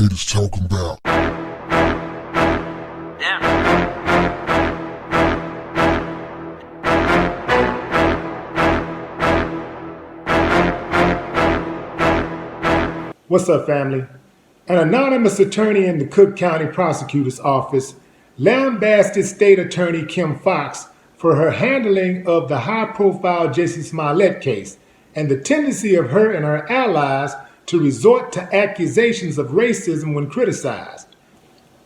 haters talking about. What's up, family? An anonymous attorney in the Cook County Prosecutor's Office lambasted State Attorney Kim Foxx for her handling of the high-profile Jussie Smollett case and the tendency of her and her allies to resort to accusations of racism when criticized.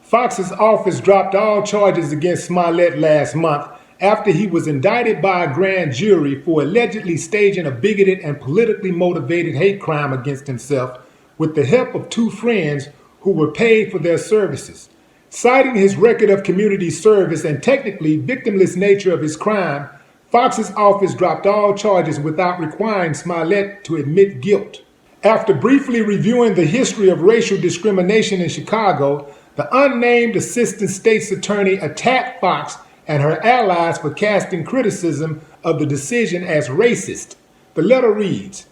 Foxx's office dropped all charges against Smollett last month after he was indicted by a grand jury for allegedly staging a bigoted and politically motivated hate crime against himself with the help of two friends who were paid for their services. Citing his record of community service and technically victimless nature of his crime, Foxx's office dropped all charges without requiring Smollett to admit guilt. After briefly reviewing the history of racial discrimination in Chicago, the unnamed assistant state's attorney attacked Foxx and her allies for casting criticism of the decision as racist. The letter reads,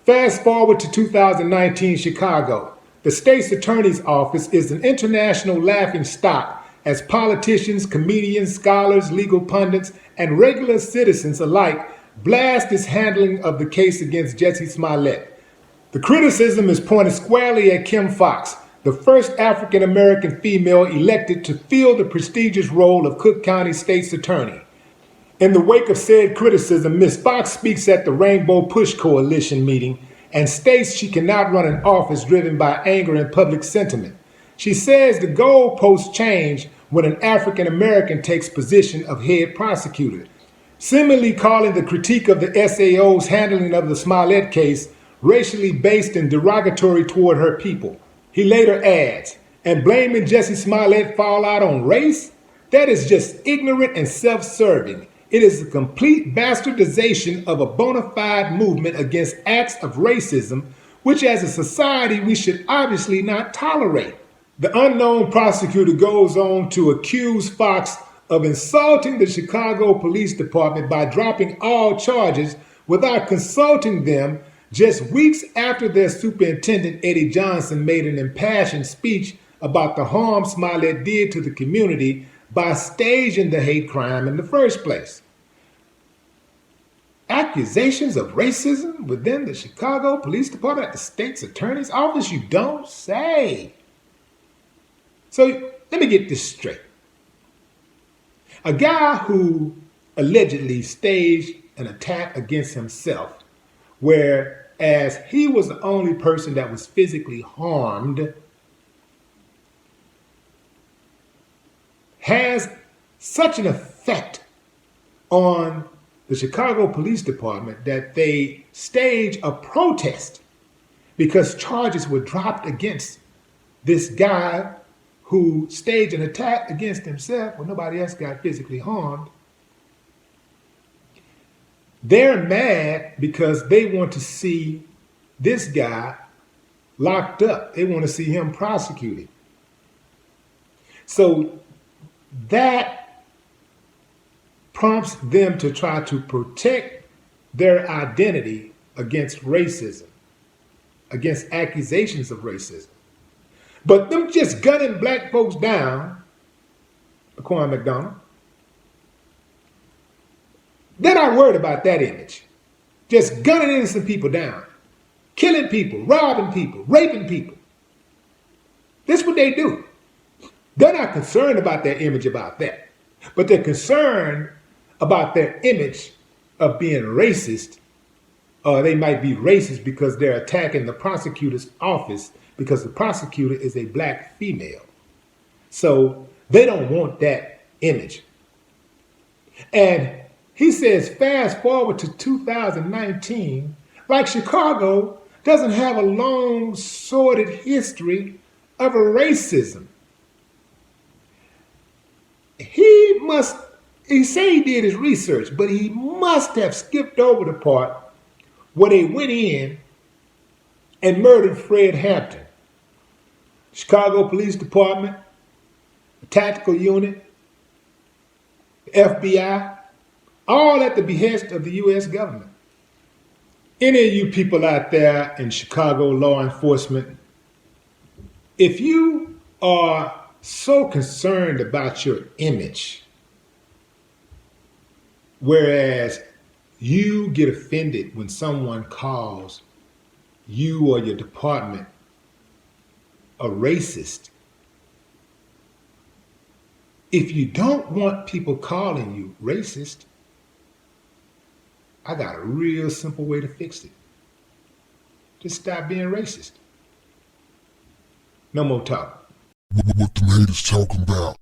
"Fast forward to 2019 Chicago. The state's attorney's office is an international laughingstock as politicians, comedians, scholars, legal pundits, and regular citizens alike blast its handling of the case against Jussie Smollett. The criticism is pointed squarely at Kim Foxx, the first African-American female elected to fill the prestigious role of Cook County State's Attorney. In the wake of said criticism, Ms. Foxx speaks at the Rainbow Push Coalition meeting and states she cannot run an office driven by anger and public sentiment. She says the goalposts change when an African-American takes position of head prosecutor, similarly calling the critique of the SAO's handling of the Smollett case racially based and derogatory toward her people." He later adds, "And blaming Jussie Smollett fallout on race? That is just ignorant and self-serving. It is a complete bastardization of a bona fide movement against acts of racism, which as a society we should obviously not tolerate." The unknown prosecutor goes on to accuse Foxx of insulting the Chicago Police Department by dropping all charges without consulting them just weeks after their superintendent, Eddie Johnson, made an impassioned speech about the harm Smollett did to the community by staging the hate crime in the first place. Accusations of racism within the Chicago Police Department at the state's attorney's office? You don't say. So let me get this straight. A guy who allegedly staged an attack against himself, whereas he was the only person that was physically harmed, has such an effect on the Chicago Police Department that they stage a protest because charges were dropped against this guy who staged an attack against himself when nobody else got physically harmed. They're mad because they want to see this guy locked up. They want to see him prosecuted. So that prompts them to try to protect their identity against racism, against accusations of racism. But them just gunning black folks down, Laquan McDonald, they're not worried about that image. Just gunning innocent people down, killing people, robbing people, raping people. That's what they do. They're not concerned about their image about that, but they're concerned about their image of being racist, or they might be racist because they're attacking the prosecutor's office because the prosecutor is a black female. So they don't want that image. And he says, fast forward to 2019, like Chicago doesn't have a long, sordid history of a racism. He say he did his research, but he must have skipped over the part where they went in and murdered Fred Hampton. Chicago Police Department, the tactical unit, the FBI, all at the behest of the U.S. government. Any of you people out there in Chicago law enforcement, If you are so concerned about your image, whereas you get offended when someone calls you or your department a racist, if you don't want people calling you racist, I got a real simple way to fix it. Just stop being racist. No more talk. What the haters talking about?